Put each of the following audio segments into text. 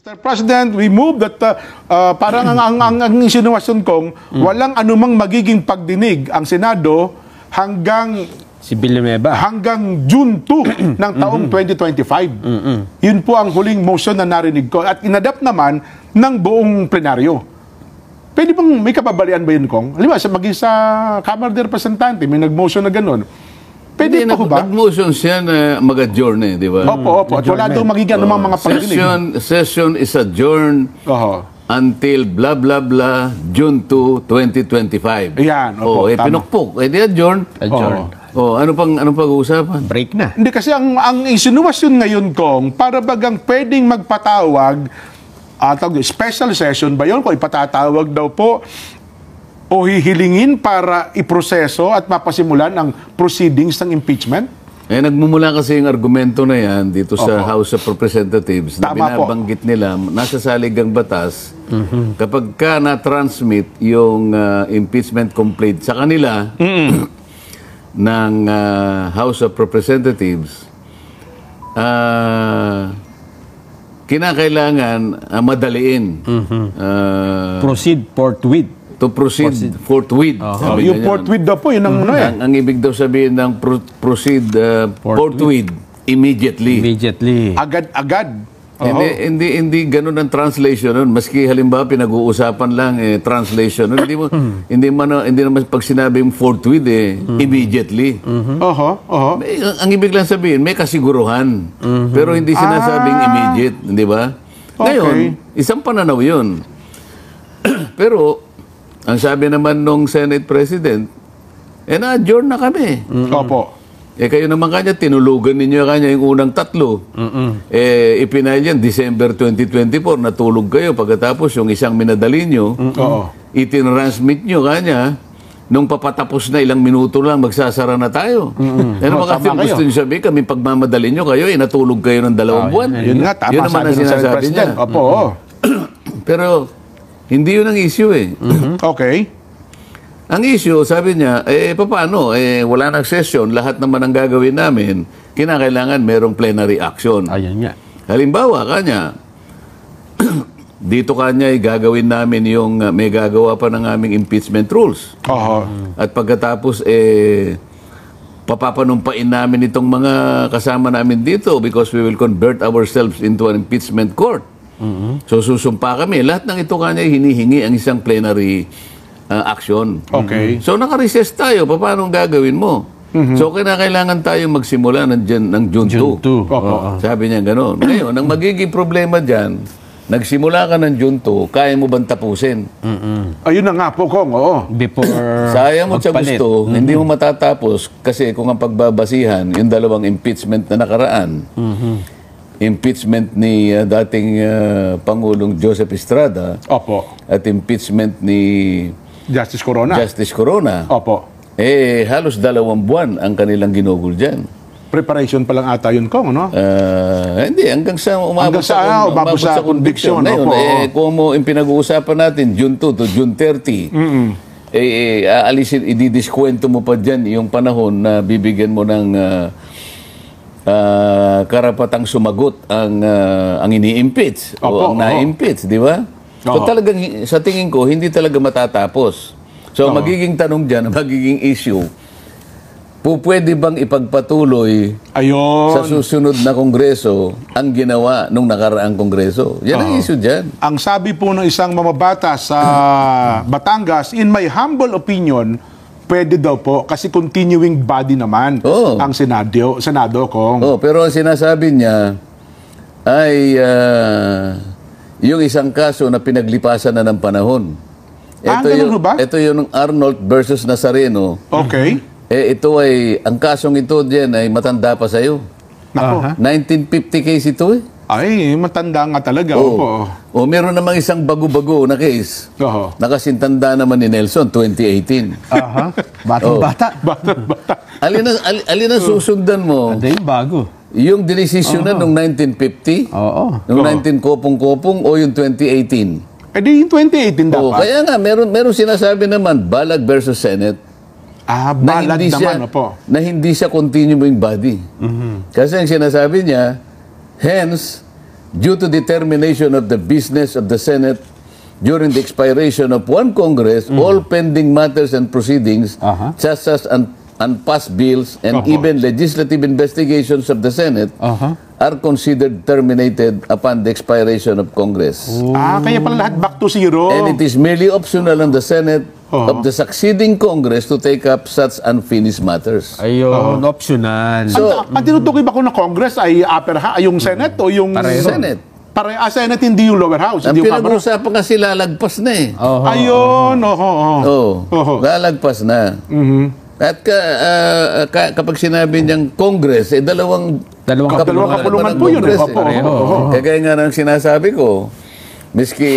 Mr. President, we move that parang ang insinuasyon kong walang anumang magiging pagdinig ang Senado hanggang Si Villanueva. hanggang June 2 ng taong 2025. Yun po ang huling motion na narinig ko at inadapt naman ng buong plenaryo. Pwede bang may kapabalian ba yun, Kong? Halimbawa, maging sa Kamara de Representante, may nag-motion na gano'n. Pwede po ba? Nag-motion siya na mag-adjourn di ba? Opo. At wala doon magiging anumang mga pagdinig. Session is adjourned until blah blah blah June 2, 2025. Ayan, opo, tama. Pinukpok. Di adjourn. Ano pang pag-uusapan? Break na. Hindi kasi ang insinuasyon ngayon, Kong, para bagang pwedeng magpatawag special session ba yun? Kung ipatatawag daw po o hihilingin para iproseso at mapasimulan ang proceedings ng impeachment? Nagmumula kasi yung argumento na yan dito sa House of Representatives na Tama binabanggit nila, nasa saligang batas, kapag ka na-transmit yung impeachment complaint sa kanila ng House of Representatives, kinakailangan madaliin. Proceed forthwith. To proceed forthwith. Yung forthwith daw po, yun ang Ang ibig daw sabihin ng proceed forthwith, immediately. Immediately. Agad-agad. Hindi ganun ang translation nun. Maski halimbawa pinag-uusapan lang translation nun. Hindi naman pag sinabing forthwith immediately. Ang ibig lang sabihin may kasiguruhan. Pero hindi sinasabing immediate, di ba? Ngayon, isang pananaw 'yun. Pero ang sabi naman nung Senate President, na-adjourn na kami. Opo. Kayo naman kanya, tinulugan ninyo kanya yung unang tatlo. Ipinail yan, December 2024, natulog kayo. Pagkatapos yung isang minadali nyo, itinransmit nyo kanya, nung papatapos na ilang minuto lang, magsasara na tayo. Ano mga gusto nyo sabihin, kami pagmamadali nyo kayo, natulog kayo ng 2 buwan. Yun nga, tama yun naman ang sinasabi niya. Opo. Pero, hindi yun ang issue Okay. Ang issue, sabi niya, paano? Wala nang session, lahat naman ang gagawin namin, kinakailangan merong plenary action. Ayun nga. Halimbawa, kanya, dito kanya gagawin namin yung, may gagawa pa ng aming impeachment rules. At pagkatapos, papapanumpain namin itong mga kasama namin dito because we will convert ourselves into an impeachment court. So susumpa kami. Lahat ng ito kanya hinihingi ang isang plenary action. Okay. So naka-recess tayo. Paano gagawin mo? So kailangan tayo magsimula ng June 2. Sabi niya gano'n. Ngayon, ang magiging problema dyan, nagsimula ka ng June 2, kaya mo bang tapusin? Ayun na nga po, Kong. Before sayang mo sa magpalit. gusto, hindi mo matatapos kasi kung ang pagbabasihan, yung 2 impeachment na nakaraan, impeachment ni dating Pangulong Joseph Estrada at impeachment ni Justice Corona. Opo. Halos 2 buwan ang kanilang ginugol dyan. Preparation pa lang ata yun, Kong, ano? Hindi, hanggang sa umabot sa conviction. Ngayon, kung mo pinag-uusapan natin, June 2 to June 30, aalisin, ididiskwento mo pa dyan yung panahon na bibigyan mo ng karapatang sumagot ang ini-impeach o ang na-impeach, di ba? So talagang sa tingin ko hindi talaga matatapos. So magiging tanong diyan, magiging issue. Pwede bang ipagpatuloy sa susunod na kongreso ang ginawa nung nakaraang kongreso? Yan ang issue diyan. Ang sabi po ng isang mamabata sa Batangas, in my humble opinion, pwede daw po kasi continuing body naman ang Senado, Kong. Pero ang sinasabi niya ay yung isang kaso na pinaglipasan na ng panahon. Ito yung Arnold versus Nazareno. Okay. Ito ay, ang kasong ito diyan ay matanda pa sa'yo. 1950 case ito Ay, matanda nga talaga. Meron namang isang bago-bago na case. Nakasintanda naman ni Nelson, 2018. Batang-bata. Alin ang susundan mo? Ano yung bago? Yung dinesisyon na noong 1950? Noong 19 kopong-kopong o yung 2018? Di yung 2018 dapat. Kaya nga, meron sinasabi naman, Balag versus Senate. Balag naman, na hindi siya continuing body. Kasi ang sinasabi niya, hence, due to determination of the business of the Senate during the expiration of one Congress, all pending matters and proceedings, such as unpassed bills and even legislative investigations of the Senate, are considered terminated upon the expiration of Congress. Kaya pala lahat back to zero. And it is merely optional on the Senate of the succeeding Congress to take up such unfinished matters. Ayun, optional. Ang tinutukoy ba ko ng Congress ay yung Senate o yung Senate. Senate, hindi yung lower house, Ang hindi yung Kamara. pinag-uusapan kasi lalagpas na eh. Ayun, Lalagpas na. At kapag sinabi niyang Congress, Dalawang kapulungan po yun. Kaya nga nang sinasabi ko, miski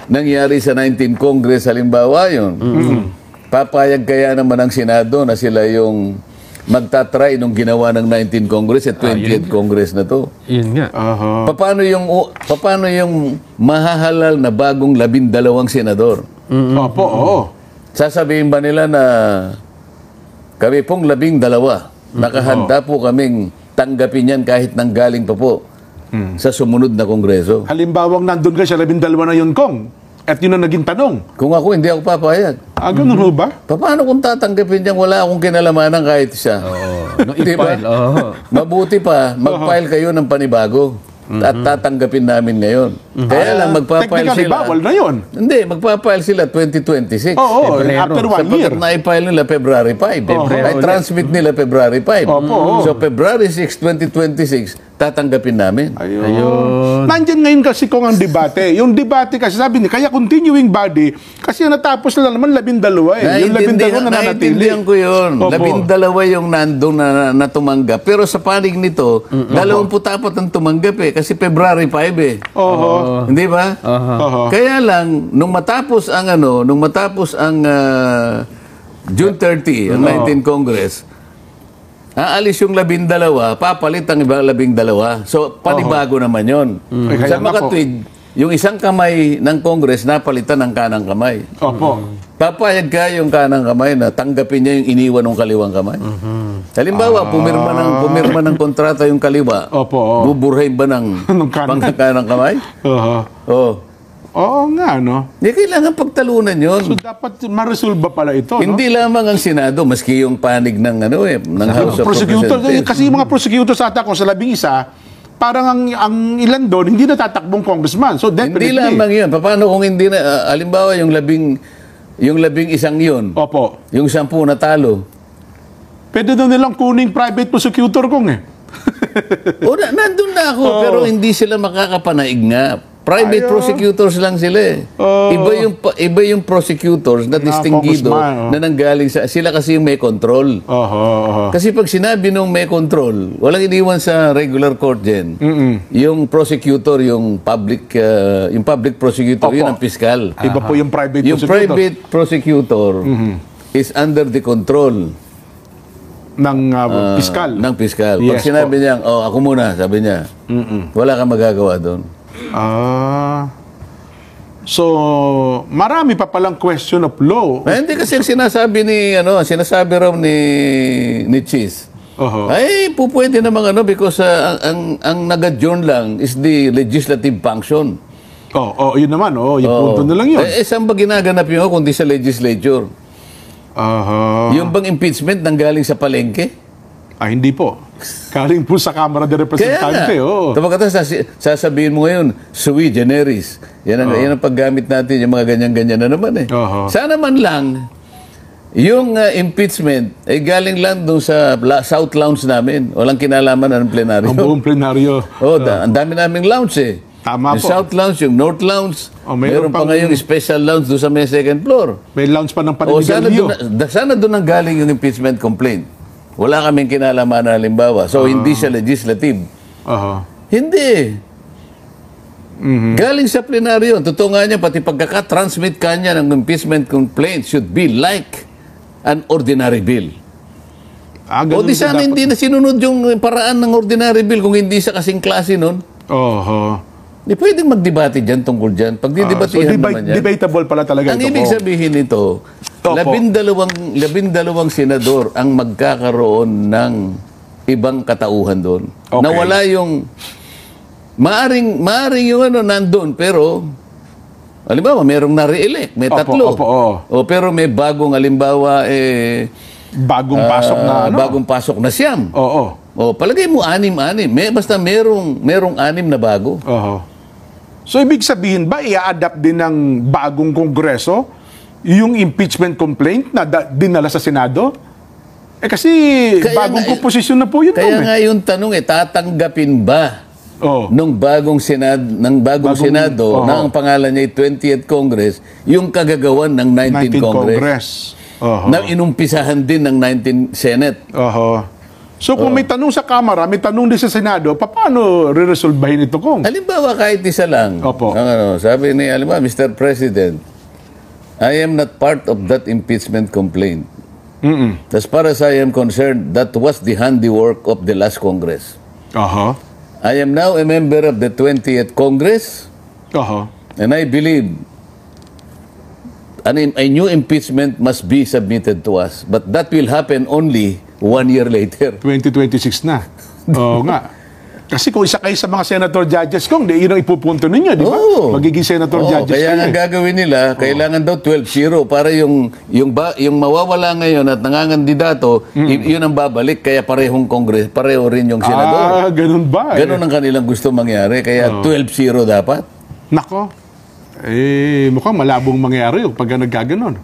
nangyari sa 19 Congress, halimbawa yun, papayag kaya naman ang Senado na sila yung magtatry nung ginawa ng 19 Congress at 20th Congress na to. Yun nga. Paano yung mahahalal na bagong 12 senador? Sasabihin ba nila na kami pong 12, nakahanda po kaming tanggapin yan kahit nanggaling pa po sa sumunod na Kongreso? Halimbawang nandun ka sa 12 na yun, Kong. At yun ang naging tanong. Kung ako, hindi ako papayag. Ganun ho ba? Paano kung tatanggapin niyan wala akong kinalamanan kahit siya? Di ba? Mabuti pa, mag-file kayo ng panibago. At tatanggapin namin ngayon. Kaya lang, magpa-file technically, sila. bawal na yun. Hindi, magpa-file sila 2026. After 1 year. Sapagkat na-file nila February 5. Ay transmit nila February 5. So, February 6, 2026, tatanggapin namin. Ayun. Nandiyan ngayon kasi kung ang debate. Yung debate kasi sabi niya, kaya continuing body, kasi yung natapos na naman 12 eh. Yung 12 na nanatili. Naintindihan ko yun. 12 yung nandun na tumanggap. Pero sa panig nito, 24 ang tumanggap eh. Kasi February 5 eh. Hindi ba? Kaya lang, nung matapos ang June 30, ang 19 Congress, aalis yung 12, papalit ang ibang 12. So, panibago naman yun. Sa makatwid, yung isang kamay ng Congress napalitan ng kanang kamay. Papayag ka yung kanang kamay na tanggapin niya yung iniwan ng kaliwang kamay. Halimbawa, pumirma ng kontrata yung kaliwa, buburhain ba ng kanang kamay? Oo nga, no? Hindi kailangan pagtalunan yun. So, dapat ma-resolve pala ito, no? Hindi lamang ang Senado, maski yung panig ng House of Representatives. Kasi yung mga prosecutors ata kung sa 11, parang ang ilan doon, hindi natatakbong congressman. So, definitely. Hindi lamang yun. Paano kung hindi na, halimbawa yung 11 yun, yung 10 natalo. Pwede doon nilang kuning private prosecutor kung nandun na ako, pero hindi sila makakapanaig nga. Private prosecutors lang sila eh. Iba yung prosecutors na distinguido na nanggaling sa... Sila kasi yung may control. Kasi pag sinabi nung may control, walang iniwan sa regular court din. Yung prosecutor, yung public prosecutor, yun ang piskal. Iba po yung private prosecutor. Yung private prosecutor is under the control ng piskal. Ng piskal. Pag sinabi niya, ako muna, sabi niya, wala kang magagawa doon. So, marami pa palang question of law. Hindi kasi sinasabi raw ni Cheese. Ay, pwede namang because ang nag-adjourn lang is the legislative function. Yun naman, yung punto na lang yun. Saan ba ginaganap yun kundi sa legislature? Yung bang impeachment nanggaling sa palengke? Hindi po. Galing po sa Kamara de Representante. Kapag sasabihin mo ngayon, sui generis. Yan ang paggamit natin, yung mga ganyan-ganyan na naman eh. Sana man lang, yung impeachment ay galing lang doon sa South Lounge namin. Walang kinalaman ng plenaryo. Ang buong plenaryo. Ang dami naming lounge eh. Tama yung po. South Lounge, yung North Lounge. Meron pa pang ngayong special lounge doon sa may second floor. May lounge pa ng paninigarilyo. Sana doon ang galing yung impeachment complaint. Wala kaming kinalaman na halimbawa. So, hindi siya legislative. Hindi. Galing sa plenaryo. Totoo nga niya, pati pagkaka-transmit kanya ng impeachment complaint should be like an ordinary bill. O di sana hindi na sinunod yung paraan ng ordinary bill kung hindi sa kasing klase nun. Di pwedeng magdebate dyan tungkol dyan. Pag didebatihan naman yan. Debatable pala talaga ang ito. Ang ibig sabihin nito, 12 senador ang magkakaroon ng ibang katauhan doon. Na wala yung Maaring yung nandun, pero halimbawa, merong na-re-elect, may tatlo. O pero may bagong halimbawa, Bagong pasok na bagong pasok na siyam. Oo. O palagay mo, 6. Basta merong 6 na bago. Oo. So, ibig sabihin ba, i-adapt din ng bagong kongreso yung impeachment complaint na dinala sa Senado? Kasi bagong komposisyon na po yun. Kaya nga yung tanong, tatanggapin ba nung bagong Senado, na ang pangalan niya ay 20th Congress, yung kagagawan ng 19th Congress. Na inumpisahan din ng 19th Senate. So kung may tanong sa Kamara, may tanong din sa Senado, paano re-resolvehin ito kung? Halimbawa kahit isa lang. Sabi ni Mr. President, I am not part of that impeachment complaint. As far as I am concerned, that was the handiwork of the last Congress. I am now a member of the 20th Congress, and I believe a new impeachment must be submitted to us. But that will happen only 1 year later. 2026 na. Oo nga. Kasi kung isa kayo sa mga senator judges, kung yun ang ipupunto ninyo, di ba? Magiging senator judges kaya kayo. nga gagawin nila, kailangan daw 12-0 para yung mawawala ngayon at nangangandidato, yun ang babalik, kaya parehong Congress, pareho rin yung senador. Ganun ba? Ganun ang kanilang gusto mangyari, kaya 12-0 dapat. Nako. Mukhang malabong mangyari yung pag nagkaganon.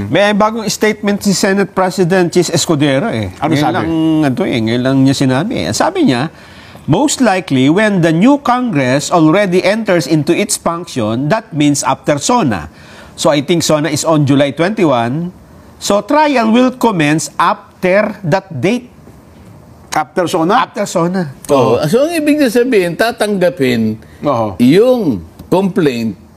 May bagong statement si Senate President Chis Escudero Ano sabi? Ngayon lang niya sinabi. Sabi niya, most likely when the new Congress already enters into its function, that means after SONA. So I think SONA is on July 21. So trial will commence after that date. After SONA? After SONA. So ang ibig niya sabihin, tatanggapin yung complaint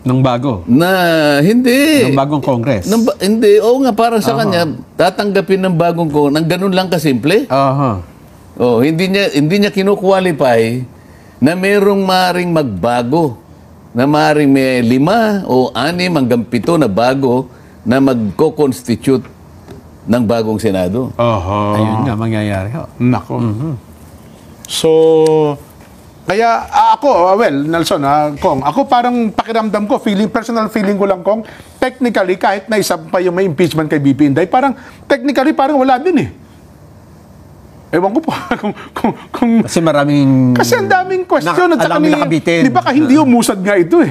Ng bago. na hindi. Ng bagong Congress. Hindi. Oo nga, para sa kanya, tatanggapin ng bagong ng ganun lang kasimple. Hindi niya kinu-qualify na merong maring magbago. Na maring may 5 o 6 hanggang 7 na bago na magko-constitute ng bagong Senado. Ayun nga, mangyayari. Nako. So, kaya ako, Nelson, Kong, ako parang pakiramdam ko, personal feeling ko lang, Kong, technically, kahit na isa pa yung may impeachment kay BP Inday, parang technically, parang wala din Ewan ko po kung Kasi maraming... Kasi ang daming question at saka nakabitin. di ba hindi umusad nga ito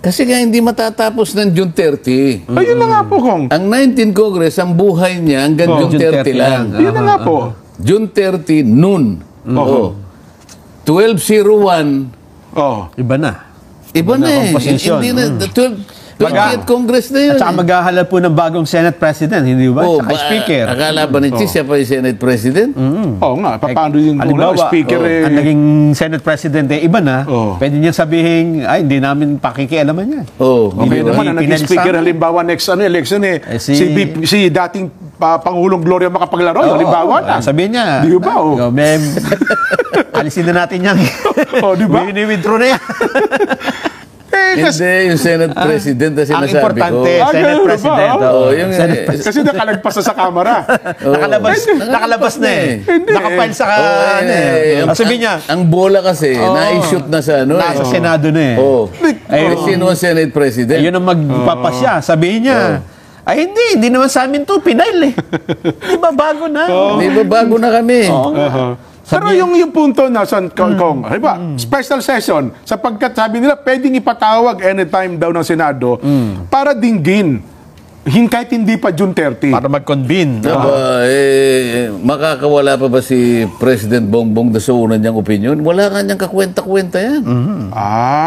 Kasi nga hindi matatapos ng June 30. Ayun na nga po, Kong. Ang 19th Congress, ang buhay niya hanggang June 30 lang. Yun na nga po. June 30, noon. 12:01. Iba na. Iba na composition. Hindi na, 20th Congress na yun. At saka maghahalal po ng bagong Senate President, hindi ba? Saka Speaker. Akala ba ni Chis, siya pa yung Senate President? Oo nga, paano yung Speaker ang naging Senate President iba na, pwede niya sabihin, ay, hindi namin pakikialaman yan. Okay naman, ang naging Speaker, halimbawa next election si dating Pangulong Gloria Macapaglaro, halimbawa na. Sabihin niya. Di ba? Alisin na natin yan. Di ba? Wini-withdraw na yan. Hindi, yung Senate President na sinasabi ko. Ang importante, Senate President. Kasi nakalagpas sa Kamara. Nakalabas na Nakapile sa sabihin niya. Ang bola kasi, na-shoot na sa Nasa Senado na sino ang Senate President? Yun ang magpapasya. Sabihin niya, ay hindi naman sa amin to, pinail Di ba bago na? Di ba bago na kami? Pero yung punto na Kong, special session, sapagkat sabi nila pwedeng ipatawag anytime daw ng Senado para dinggin kahit hindi pa June 30. Para mag-convene. Makakawala pa ba si President Bongbong sa una niyang opinion? Wala ka niyang kakwenta-kwenta yan.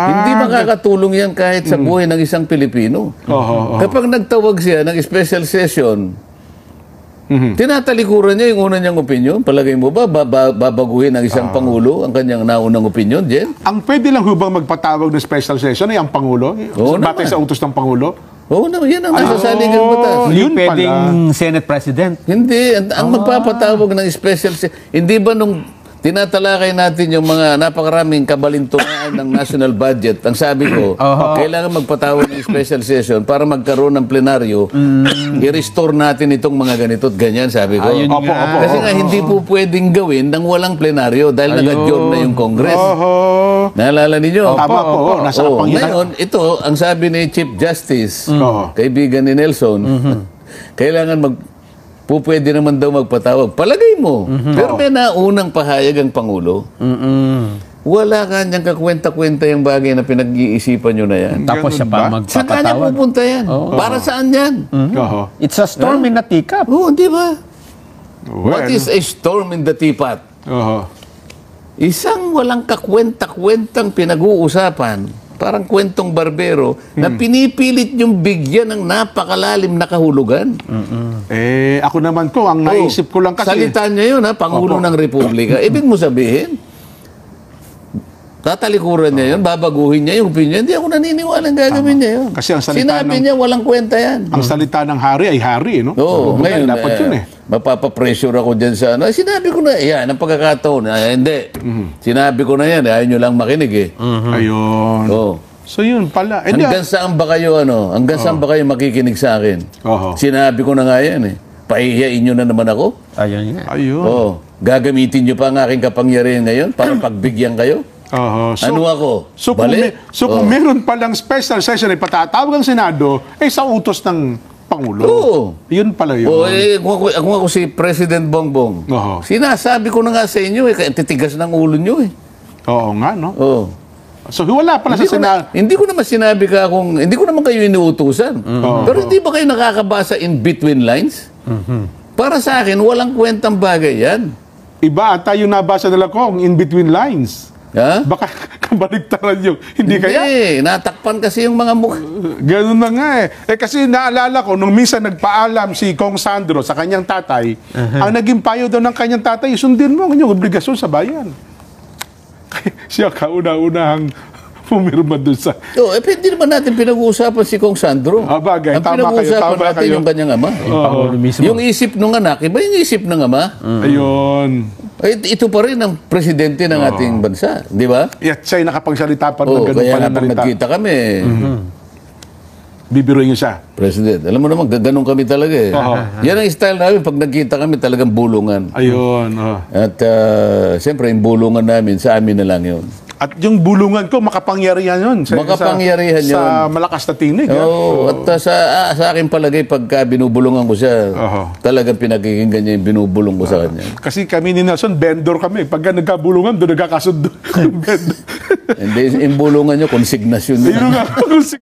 Hindi makakatulong yan kahit sa buhay ng isang Pilipino. Kapag nagtawag siya ng special session, tinatalikuran niya yung una niyang opinion. Palagay mo ba, babaguhin ng isang Pangulo ang kanyang naunang opinion, Jen? Ang pwede lang hubang magpatawag ng special session ay ang Pangulo? Batay sa utos ng Pangulo? Oo naman, yan ang nasasaling ng batas. Hindi pwedeng Senate President. Hindi, ang magpapatawag ng special session, hindi ba nung tinatalakay natin yung mga napakaraming kabalintungan ng national budget. Ang sabi ko, kailangan magpatawag ng special session para magkaroon ng plenaryo, i-restore natin itong mga ganito at ganyan, sabi ko. Ayun Opo, nga. opo. Kasi nga, hindi po pwedeng gawin nang walang plenaryo dahil nag-adjourn na yung Congress. Naalala ninyo? Tama po, nasa kapangyarihan. Ngayon, ito, ang sabi ni Chief Justice, kaibigan ni Nelson, kailangan pwede naman daw magpatawag. Palagay mo. Pero may naunang pahayag ang Pangulo. Wala kanyang kakwenta-kwenta yung bagay na pinag-iisipan nyo na yan. Tapos siya pa Saan kanya magpapatawag. pupunta yan? Para saan yan? It's a storm in a teacup. Oo, di ba? Well, What is a storm in the teapot? Isang walang kakwenta-kwentang pinag-uusapan, parang kwentong barbero, na pinipilit yung bigyan ng napakalalim na kahulugan. ako naman ko, ang naisip ko lang kasi... Salita niya yun, ha? Pangulo ng Republika. Ibig mo sabihin, tatalikuran niya yun, babaguhin niya yung opinion. Hindi ako naniniwala ang gagawin niya yun. Kasi ang salita Sinabi ng- niya, walang kwenta yan. Ang salita ng hari ay hari, no? Oo, ngayon, dapat yun mapapapressure ako dyan sa ano. Sinabi ko na, yan, ang pagkakataon. Hindi. Sinabi ko na yan, ayaw nyo lang makinig eh. Ayun. Oo. So yun pala. Hindi, Hanggang saan ba kayo, hanggang saan ba kayo makikinig sa akin? Sinabi ko na nga yan eh. Pahihiyain nyo na naman ako? Ayun nga. ayun. Oo. Gagamitin nyo pa ang aking kapangyarihan ngayon para pagbigyan kayo? Ano ako? So Bali? kung meron palang special session ay patatawag ang Senado, sa utos ng Pangulo. Oo. Yun pala yun. Kung ako si President Bongbong, sinasabi ko na nga sa inyo, kaya titigas ng ulo nyo eh. Oo nga, no? Oo. So wala pala sa Senado. Hindi ko naman sinabi hindi ko naman kayo inuutusan. Pero hindi ba kayo nakakabasa in between lines? Para sa akin, walang kwentang bagay yan. Iba ata yung nabasa nila kong in between lines. Ha? Baka kabaligtaran yung hindi kaya? Natakpan kasi yung mga mukha. Ganun na nga eh. Kasi naalala ko, nung minsan nagpaalam si Kong Sandro sa kanyang tatay, ang naging payo daw ng kanyang tatay, sundin mo ang inyong obligasyon sa bayan. Siya kauna-unahang pumirma doon sa... Hindi naman natin pinag-uusapan si Kong Sandro. Bagay, Ang tama pinag-uusapan kayo, tama natin kayo. yung kanyang ama. Pangulo mismo. Yung isip ng anak, iba yung isip ng ama. Ayun. Ito pa rin ang presidente ng ating bansa. Di ba? At siya'y nakapagsalita pa ng ganun Kaya naman panatalita. nagkita kami. Bibiruin niyo siya. President, alam mo naman, ganun kami talaga eh. Yan ang style namin. Pag nagkita kami, talagang bulungan. Ayun. At siyempre, yung bulungan namin, sa amin na lang yun. At yung bulungan ko, makapangyarihan yun. Makapangyarihan yun. Sa malakas na tinig. At sa akin palagay, pagka binubulungan ko siya, talagang pinakikinggan niya yung binubulong ko sa kanya. Kasi kami ni Nelson, vendor kami. Pagka nagkabulungan, doon nagkakasundo. Yung vendor. Hindi, yung bulungan niyo, konsignasyon yun. Yun nga.